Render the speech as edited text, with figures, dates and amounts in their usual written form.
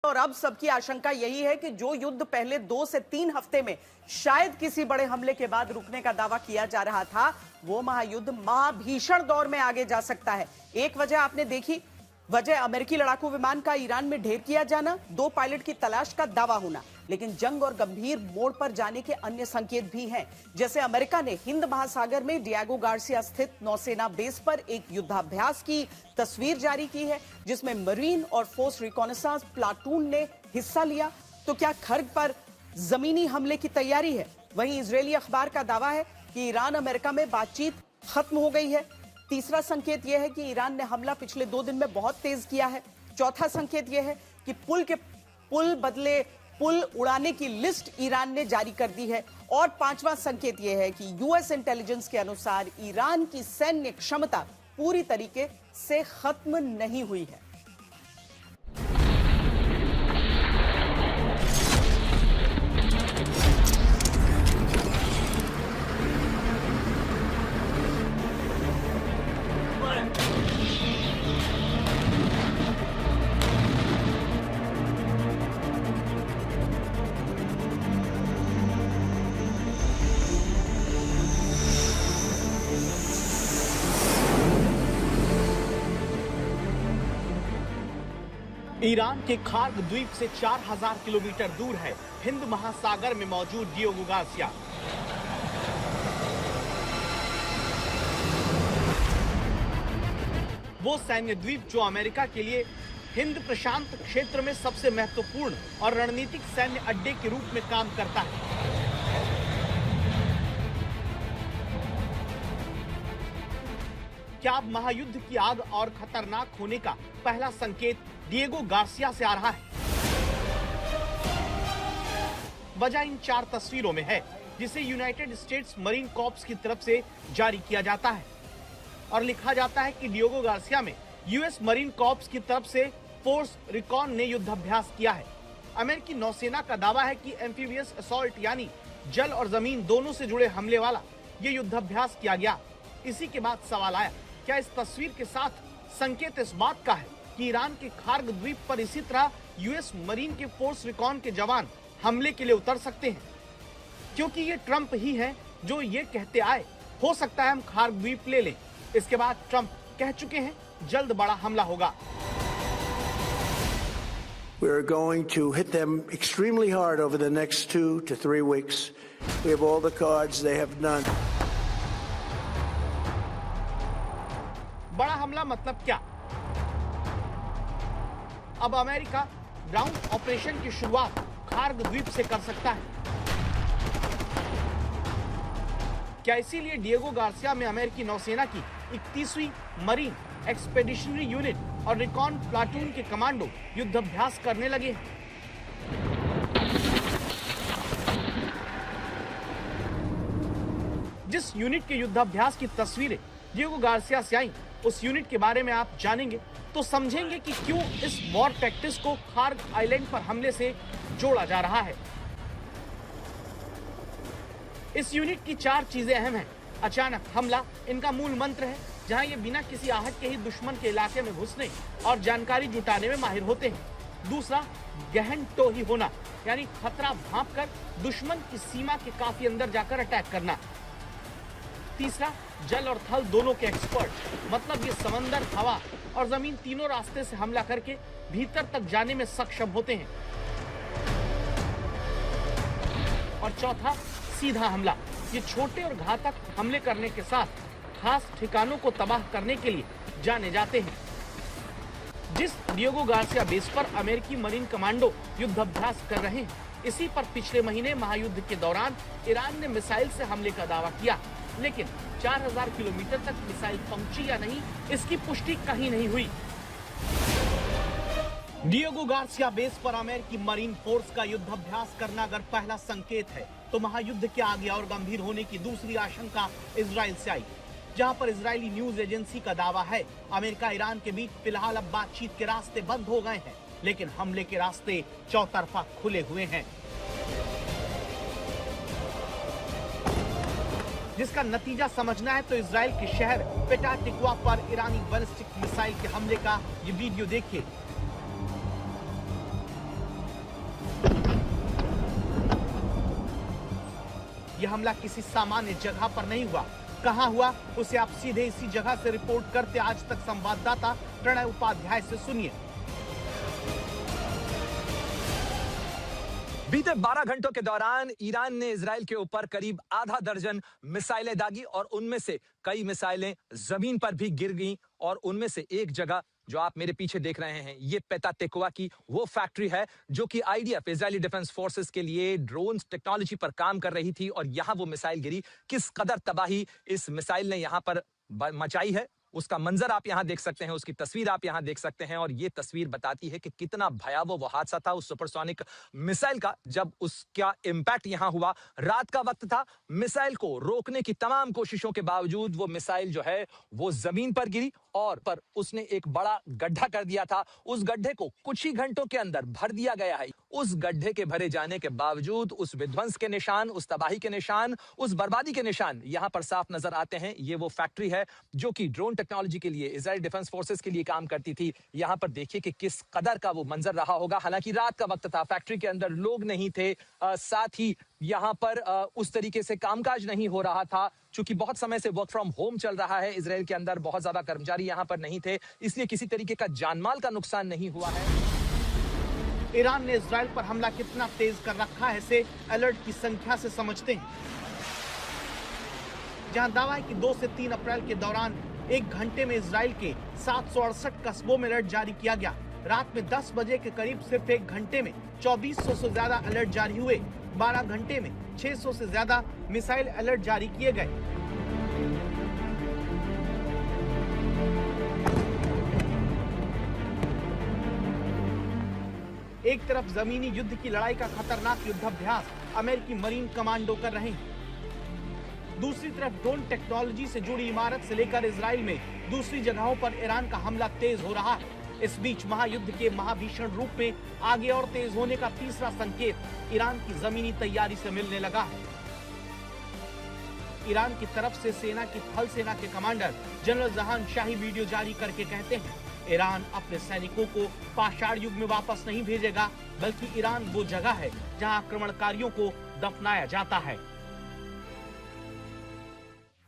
और अब सबकी आशंका यही है कि जो युद्ध पहले 2 से 3 हफ्ते में शायद किसी बड़े हमले के बाद रुकने का दावा किया जा रहा था, वो महायुद्ध महाभीषण दौर में आगे जा सकता है। एक वजह आपने देखी, वजह अमेरिकी लड़ाकू विमान का ईरान में ढेर किया जाना, 2 पायलट की तलाश का दावा होना। लेकिन जंग और गंभीर मोड़ पर जाने के अन्य संकेत भी हैं, जैसे अमेरिका ने हिंद महासागर में डिएगो गार्सिया स्थित नौसेना बेस पर एक युद्धाभ्यास की तस्वीर जारी की है, जिसमें मरीन और फोर्स रिकॉनेसांस प्लाटून ने हिस्सा लिया। तो क्या खर्ग पर जमीनी हमले की तैयारी है? वहीं इजरायली अखबार का दावा है कि ईरान अमेरिका में बातचीत खत्म हो गई है। तीसरा संकेत यह है कि ईरान ने हमला पिछले 2 दिन में बहुत तेज किया है। चौथा संकेत यह है कि पुल उड़ाने की लिस्ट ईरान ने जारी कर दी है। और 5वां संकेत यह है कि यूएस इंटेलिजेंस के अनुसार ईरान की सैन्य क्षमता पूरी तरीके से खत्म नहीं हुई है। ईरान के खार्ग द्वीप से 4000 किलोमीटर दूर है हिंद महासागर में मौजूद डिएगो गार्सिया। वो सैन्य द्वीप जो अमेरिका के लिए हिंद प्रशांत क्षेत्र में सबसे महत्वपूर्ण और रणनीतिक सैन्य अड्डे के रूप में काम करता है। क्या अब महायुद्ध की आग और खतरनाक होने का पहला संकेत डिएगो गार्सिया से आ रहा है? वजह इन 4 तस्वीरों में है, जिसे यूनाइटेड स्टेट्स मरीन कॉर्प्स की तरफ से जारी किया जाता है और लिखा जाता है कि डिएगो गार्सिया में यूएस मरीन कॉर्प्स की तरफ से फोर्स रिकॉन ने युद्धाभ्यास किया है। अमेरिकी नौसेना का दावा है कि एम्फीबियस असॉल्ट यानी जल और जमीन दोनों से जुड़े हमले वाला ये युद्धाभ्यास किया गया। इसी के बाद सवाल आया, क्या इस तस्वीर के साथ संकेत इस बात का है कि ईरान के खार्ग द्वीप पर इसी तरह यूएस मरीन के फोर्स रिकॉन के जवान हमले के लिए उतर सकते हैं? क्योंकि ये ट्रंप ही हैं जो ये कहते आए, हो सकता है हम खार्ग द्वीप ले लें। इसके बाद ट्रंप कह चुके हैं जल्द बड़ा हमला होगा। We're going to hit them extremely hard over the next 2 to 3 weeks. We have all the cards, they have none. बड़ा हमला मतलब क्या? अब अमेरिका ग्राउंड ऑपरेशन की शुरुआत खार्ग द्वीप से कर सकता है। क्या इसीलिए डिएगो गार्सिया में अमेरिकी नौसेना की 31वीं मरीन एक्सपेडिशनरी यूनिट और रिकॉन प्लाटून के कमांडो युद्धाभ्यास करने लगे हैं? जिस यूनिट के युद्धाभ्यास की तस्वीरें डिएगो गार्सिया से आई, उस यूनिट के बारे में आप जानेंगे तो समझेंगे कि क्यों इस वॉर टैक्टिक्स को खार्ग आइलैंड पर हमले से जोड़ा जा रहा है। इस यूनिट की 4 चीजें अहम हैं। अचानक हमला इनका मूल मंत्र है, जहां ये बिना किसी आहट के ही दुश्मन के इलाके में घुसने और जानकारी जुटाने में माहिर होते हैं। दूसरा, गहन टोही होना, यानी खतरा भांपकर दुश्मन की सीमा के काफी अंदर जाकर अटैक करना। तीसरा, जल और थल दोनों के एक्सपर्ट, मतलब ये समंदर, हवा और जमीन तीनों रास्ते से हमला करके भीतर तक जाने में सक्षम होते हैं। और चौथा, सीधा हमला। ये छोटे और घातक हमले करने के साथ खास ठिकानों को तबाह करने के लिए जाने जाते हैं। जिस डिएगो गार्सिया बेस पर अमेरिकी मरीन कमांडो युद्धाभ्यास कर रहे हैं, इसी पर पिछले महीने महायुद्ध के दौरान ईरान ने मिसाइल से हमले का दावा किया, लेकिन 4000 किलोमीटर तक मिसाइल पहुंची या नहीं, इसकी पुष्टि कहीं नहीं हुई। डिएगो गार्सिया बेस पर अमेरिकी मरीन फोर्स का युद्धाभ्यास करना अगर पहला संकेत है, तो महायुद्ध के आगे और गंभीर होने की दूसरी आशंका इजराइल से आई, जहां पर इजरायली न्यूज एजेंसी का दावा है अमेरिका ईरान के बीच फिलहाल अब बातचीत के रास्ते बंद हो गए हैं, लेकिन हमले के रास्ते चौतरफा खुले हुए हैं, जिसका नतीजा समझना है तो इजराइल के शहर पेटा टिकवा पर ईरानी बैलिस्टिक मिसाइल के हमले का ये वीडियो देखिए। यह हमला किसी सामान्य जगह पर नहीं हुआ। कहां हुआ उसे आप सीधे इसी जगह से रिपोर्ट करते आज तक संवाददाता प्रणय उपाध्याय से सुनिए। बीते 12 घंटों के दौरान ईरान ने इजराइल के ऊपर करीब आधा दर्जन मिसाइलें दागी और उनमें से कई मिसाइलें जमीन पर भी गिर गईं और उनमें से एक जगह जो आप मेरे पीछे देख रहे हैं ये पेता तेकुआ की वो फैक्ट्री है जो कि आईडीएफ इजरायली डिफेंस फोर्सेस के लिए ड्रोन टेक्नोलॉजी पर काम कर रही थी और यहां वो मिसाइल गिरी। किस कदर तबाही इस मिसाइल ने यहां पर मचाई है उसका मंजर आप यहां देख सकते हैं, उसकी तस्वीर आप यहां देख सकते हैं और ये तस्वीर बताती है कि कितना भयावह वो हादसा था उस सुपरसोनिक मिसाइल का जब उसका इंपैक्ट यहां हुआ। रात का वक्त था, मिसाइल को रोकने की तमाम कोशिशों के बावजूद वो मिसाइल जो है वो जमीन पर गिरी और पर उसने एक बड़ा गड्ढा कर दिया था। उस गड्ढे को कुछ ही घंटों के अंदर भर दिया गया है। उस गड्ढे के भरे जाने के बावजूद उस विध्वंस के निशान, उस तबाही के निशान, उस बर्बादी के निशान यहां पर साफ नजर आते हैं। ये वो फैक्ट्री है जो कि ड्रोन टेक्नोलॉजी के लिए इजराइल डिफेंस फोर्सेस के लिए काम करती थी। यहां पर देखिए कि किस कदर का वो मंजर रहा होगा। हालांकि रात का वक्त था, फैक्ट्री के अंदर लोग नहीं थे, साथ ही यहां पर उस तरीके से कामकाज नहीं हो रहा था। चूंकि बहुत समय से वर्क फ्रॉम होम चल रहा है इजराइल के अंदर, बहुत ज्यादा कर्मचारी यहां पर नहीं थे, इसलिए किसी तरीके का जानमाल का नुकसान नहीं हुआ है। ईरान ने इजराइल पर हमला कितना तेज कर रखा है इसे अलर्ट की संख्या से समझते हैं। जहां दावा है कि 2 से 3 अप्रैल के दौरान 1 घंटे में इजराइल के 768 कस्बों में अलर्ट जारी किया गया। रात में 10 बजे के करीब सिर्फ 1 घंटे में 2400 से ज्यादा अलर्ट जारी हुए। 12 घंटे में 600 से ज्यादा मिसाइल अलर्ट जारी किए गए। एक तरफ जमीनी युद्ध की लड़ाई का खतरनाक युद्धाभ्यास अमेरिकी मरीन कमांडो कर रहे हैं, दूसरी तरफ ड्रोन टेक्नोलॉजी से जुड़ी इमारत से लेकर इजराइल में दूसरी जगहों पर ईरान का हमला तेज हो रहा है। इस बीच महायुद्ध के महाभीषण रूप में आगे और तेज होने का तीसरा संकेत ईरान की जमीनी तैयारी से मिलने लगा है। ईरान की तरफ से सेना की थल सेना के कमांडर जनरल जहान शाही वीडियो जारी करके कहते हैं ईरान अपने सैनिकों को पाषाण युग में वापस नहीं भेजेगा, बल्कि ईरान वो जगह है जहां आक्रमणकारियों को दफनाया जाता है।